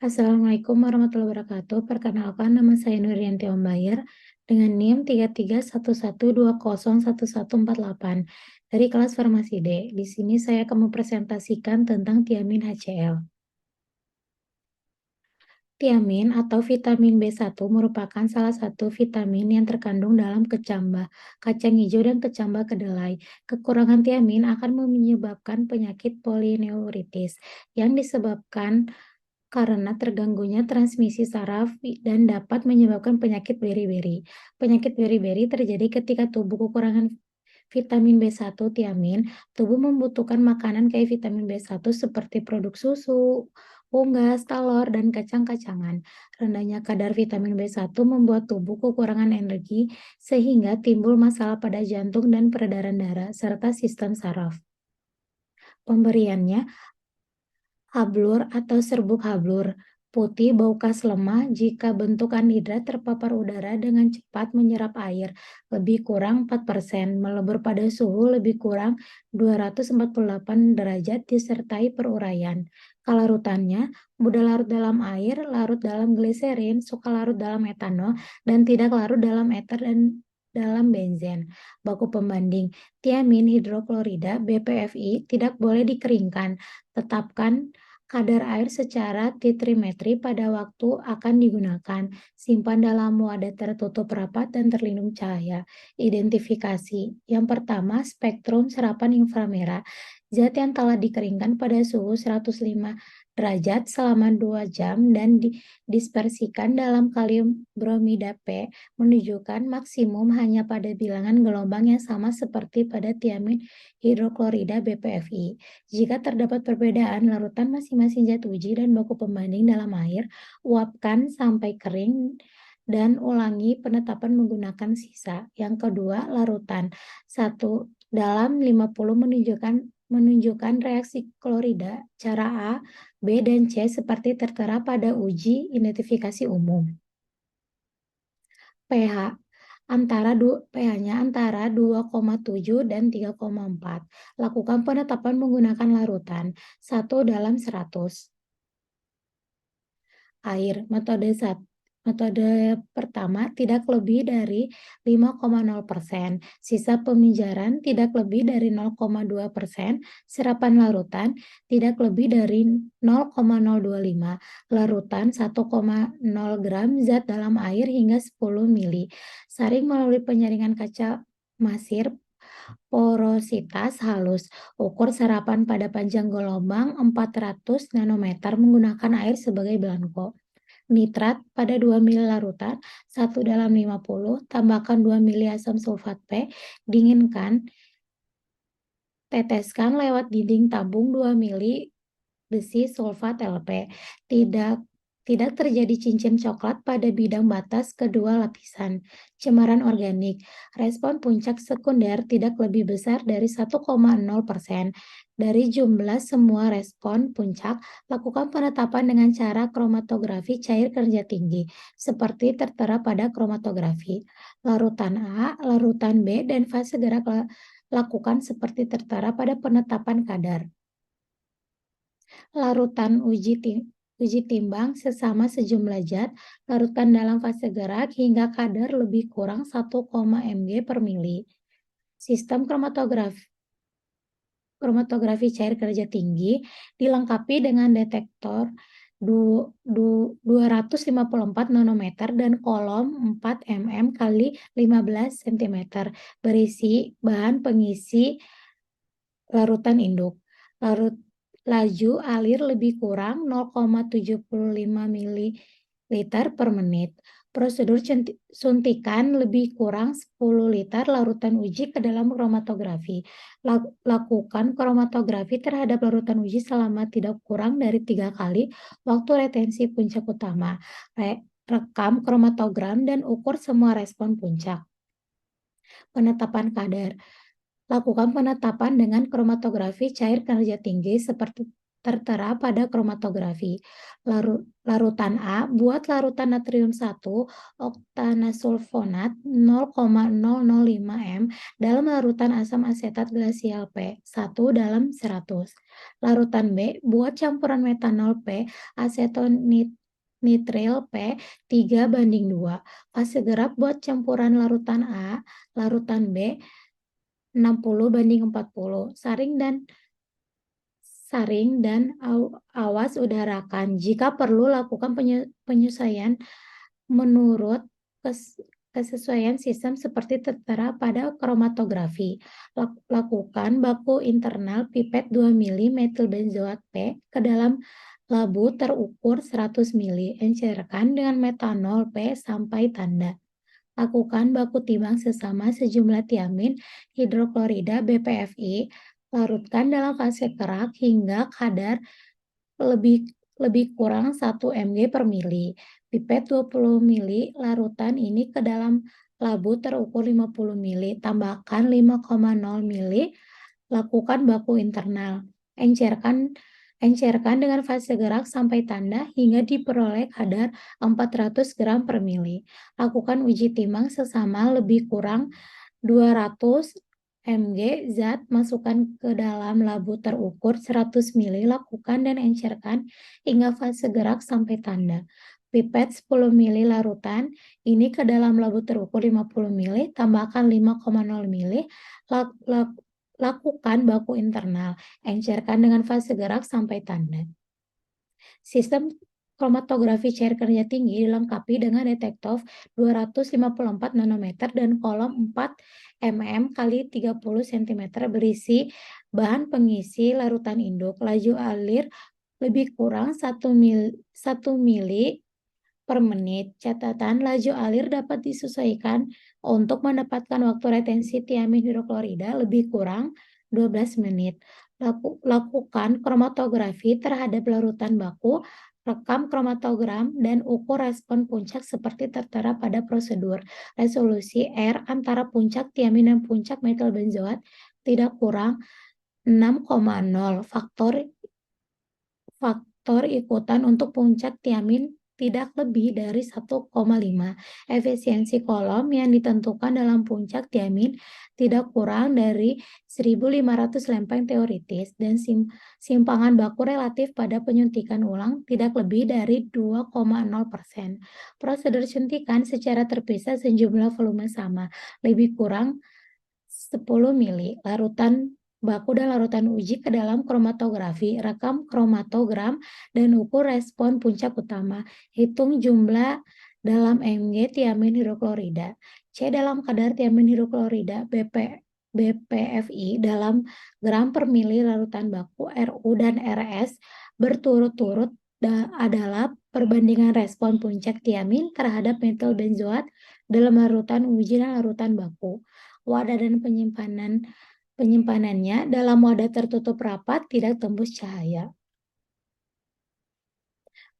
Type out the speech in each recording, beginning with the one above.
Assalamualaikum warahmatullahi wabarakatuh. Perkenalkan, nama saya Nuryanti Ombayer dengan NIM 3311201148 dari kelas Farmasi D. Di sini saya akan mempresentasikan tentang tiamin HCl. Tiamin atau vitamin B1 merupakan salah satu vitamin yang terkandung dalam kecambah, kacang hijau, dan kecambah kedelai. Kekurangan tiamin akan menyebabkan penyakit polineuritis yang disebabkan karena terganggunya transmisi saraf dan dapat menyebabkan penyakit beri-beri. Penyakit beri-beri terjadi ketika tubuh kekurangan vitamin B1 tiamin. Tubuh membutuhkan makanan kayak vitamin B1 seperti produk susu, unggas, telur, dan kacang-kacangan. Rendahnya kadar vitamin B1 membuat tubuh kekurangan energi sehingga timbul masalah pada jantung dan peredaran darah serta sistem saraf. Pemberiannya hablur atau serbuk hablur, putih bau khas lemah jika bentuk anhidrat terpapar udara dengan cepat menyerap air, lebih kurang 4%, melebur pada suhu lebih kurang 248 derajat disertai peruraian. Kelarutannya, mudah larut dalam air, larut dalam gliserin, suka larut dalam etanol, dan tidak larut dalam eter dan dalam benzen. Baku pembanding, tiamin hidroklorida (BPFI) tidak boleh dikeringkan. Tetapkan kadar air secara titrimetri pada waktu akan digunakan. Simpan dalam wadah tertutup rapat dan terlindung cahaya. Identifikasi. Yang pertama, spektrum serapan inframerah. Zat yang telah dikeringkan pada suhu 105 derajat selama 2 jam dan dispersikan dalam kalium bromida P menunjukkan maksimum hanya pada bilangan gelombang yang sama seperti pada tiamin hidroklorida BPFI. Jika terdapat perbedaan larutan masing-masing zat uji dan baku pembanding dalam air, uapkan sampai kering dan ulangi penetapan menggunakan sisa. Yang kedua, larutan. 1/50 menunjukkan reaksi klorida cara A, B, dan C seperti tertera pada uji identifikasi umum. pH pH-nya antara 2,7 dan 3,4. Lakukan penetapan menggunakan larutan 1/100. Air. Metode pertama tidak lebih dari 5,0%. Sisa pemijaran tidak lebih dari 0,2%. Serapan larutan tidak lebih dari 0,025. Larutan 1,0 gram zat dalam air hingga 10 mili. Saring melalui penyaringan kaca masir porositas halus. Ukur serapan pada panjang gelombang 400 nanometer menggunakan air sebagai belangko. Nitrat pada 2 mili larutan 1/50, tambahkan 2 mili asam sulfat P, dinginkan, teteskan lewat dinding tabung 2 mili besi sulfat Lp. Tidak terjadi cincin coklat pada bidang batas kedua lapisan. Cemaran organik. Respon puncak sekunder tidak lebih besar dari 1,0%. Dari jumlah semua respon puncak, lakukan penetapan dengan cara kromatografi cair kerja tinggi, seperti tertera pada kromatografi. Larutan A, larutan B, dan fase gerak lakukan seperti tertera pada penetapan kadar. Larutan uji timbang sesama sejumlah zat, larutan dalam fase gerak hingga kadar lebih kurang 1, mg per mili. Sistem kromatografi cair kerja tinggi dilengkapi dengan detektor 254 nanometer dan kolom 4 mm kali 15 cm berisi bahan pengisi larutan induk. Laju alir lebih kurang 0,75 ml per menit. Prosedur suntikan lebih kurang 10 liter larutan uji ke dalam kromatografi. Lakukan kromatografi terhadap larutan uji selama tidak kurang dari 3 kali waktu retensi puncak utama. Rekam kromatogram dan ukur semua respon puncak. Penetapan kadar. Lakukan penetapan dengan kromatografi cair kerja tinggi seperti tertera pada kromatografi. Larutan A, buat larutan natrium 1 oktanasulfonat 0,005 m dalam larutan asam asetat glasial P 1 dalam 100. Larutan B, buat campuran metanol P asetonitril P 3:2. Fase gerak buat campuran larutan A, larutan B 60:40. Saring dan awas udarakan. Jika perlu, lakukan penyesuaian menurut kesesuaian sistem seperti tertera pada kromatografi. Lakukan baku internal pipet 2 mili metilbenzoat P ke dalam labu terukur 100 mili. Encerkan dengan metanol P sampai tanda. Lakukan baku timbang sesama sejumlah tiamin hidroklorida BPFI. Larutkan dalam fase kerak hingga kadar lebih kurang 1 mg per mili. Pipet 20 mili larutan ini ke dalam labu terukur 50 mili. Tambahkan 5,0 mili. Lakukan baku internal. Encerkan dengan fase gerak sampai tanda hingga diperoleh kadar 400 gram per mili. Lakukan uji timbang sesama lebih kurang 200 mg zat, masukkan ke dalam labu terukur 100 mili, lakukan dan encerkan hingga fase gerak sampai tanda. Pipet 10 mili larutan ini ke dalam labu terukur 50 mili, tambahkan 5,0 mili, lakukan baku internal, encerkan dengan fase gerak sampai tanda. Sistem kromatografi cair kerja tinggi dilengkapi dengan detektor 254 nanometer dan kolom 4 mm x 30 cm berisi bahan pengisi larutan induk. Laju alir lebih kurang 1 mili per menit. Catatan, laju alir dapat disesuaikan untuk mendapatkan waktu retensi tiamin hidroklorida lebih kurang 12 menit. Lakukan kromatografi terhadap larutan baku, rekam kromatogram, dan ukur respon puncak seperti tertera pada prosedur. Resolusi R antara puncak tiamin dan puncak metilbenzoat tidak kurang 6,0. Faktor ikutan untuk puncak tiamin tidak lebih dari 1,5. Efisiensi kolom yang ditentukan dalam puncak tiamin tidak kurang dari 1.500 lempeng teoritis dan simpangan baku relatif pada penyuntikan ulang tidak lebih dari 2,0%. Prosedur suntikan secara terpisah sejumlah volume sama, lebih kurang 10 mili. Larutan baku dan larutan uji ke dalam kromatografi, rekam kromatogram, dan ukur respon puncak utama. Hitung jumlah dalam mg tiamin hidroklorida. C dalam kadar tiamin hidroklorida BPFI dalam gram per mili larutan baku. RU dan RS berturut-turut adalah perbandingan respon puncak tiamin terhadap metilbenzoat dalam larutan uji dan larutan baku. Wadah dan penyimpanannya dalam wadah tertutup rapat tidak tembus cahaya.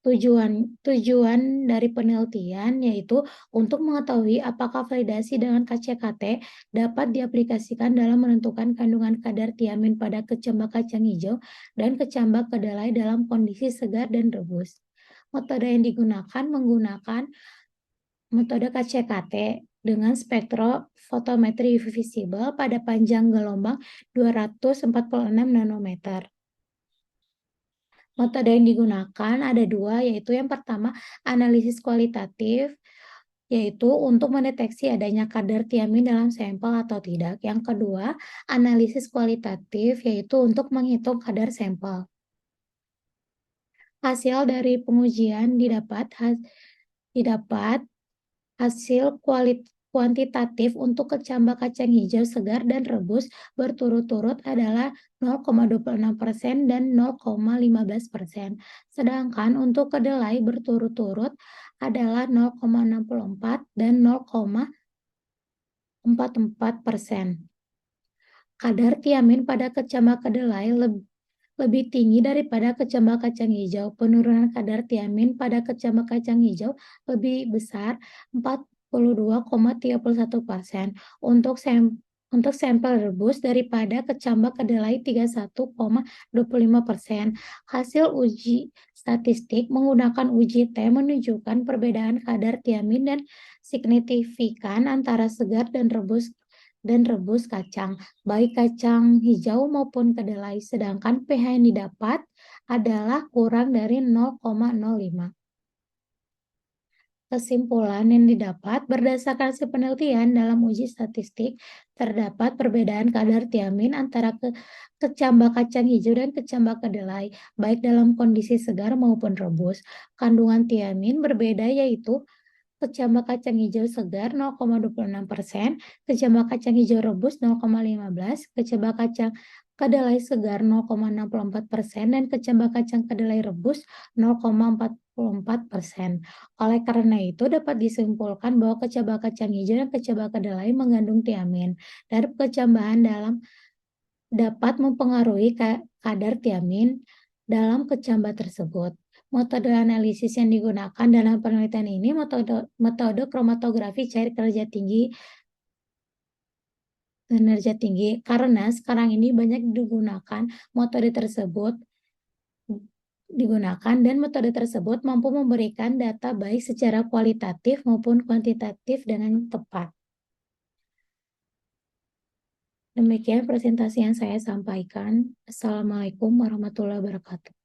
Tujuan dari penelitian yaitu untuk mengetahui apakah validasi dengan KCKT dapat diaplikasikan dalam menentukan kandungan kadar tiamin pada kecambah kacang hijau dan kecambah kedelai dalam kondisi segar dan rebus. Metode yang digunakan menggunakan metode KCKT dengan spektrofotometri UV visible pada panjang gelombang 246 nanometer. Metode yang digunakan ada dua, yaitu yang pertama analisis kualitatif, yaitu untuk mendeteksi adanya kadar tiamin dalam sampel atau tidak. Yang kedua, analisis kualitatif, yaitu untuk menghitung kadar sampel. Hasil dari pengujian didapat hasil kuantitatif untuk kecambah kacang hijau segar dan rebus berturut-turut adalah 0,26% dan 0,15%. Sedangkan untuk kedelai berturut-turut adalah 0,64 dan 0,44%. Kadar tiamin pada kecambah kedelai lebih tinggi daripada kecambah kacang hijau. Penurunan kadar tiamin pada kecambah kacang hijau lebih besar, 42,31%. untuk sampel rebus daripada kecambah kedelai 31,25%. Hasil uji statistik menggunakan uji T menunjukkan perbedaan kadar tiamin dan signifikan antara segar dan rebus kacang, baik kacang hijau maupun kedelai, sedangkan pH yang didapat adalah kurang dari 0,05. Kesimpulan yang didapat berdasarkan hasil penelitian dalam uji statistik, terdapat perbedaan kadar tiamin antara kecambah kacang hijau dan kecambah kedelai, baik dalam kondisi segar maupun rebus. Kandungan tiamin berbeda, yaitu kecambah kacang hijau segar 0,26%, kecambah kacang hijau rebus 0,15%, kecambah kacang kedelai segar 0,64%, dan kecambah kacang kedelai rebus 0,44%. Oleh karena itu, dapat disimpulkan bahwa kecambah kacang hijau dan kecambah kedelai mengandung tiamin, dan kecambahan dapat mempengaruhi kadar tiamin dalam kecambah tersebut. Metode analisis yang digunakan dalam penelitian ini metode kromatografi cair kinerja tinggi, karena sekarang ini banyak metode tersebut digunakan dan metode tersebut mampu memberikan data baik secara kualitatif maupun kuantitatif dengan tepat. Demikian presentasi yang saya sampaikan. Assalamualaikum warahmatullahi wabarakatuh.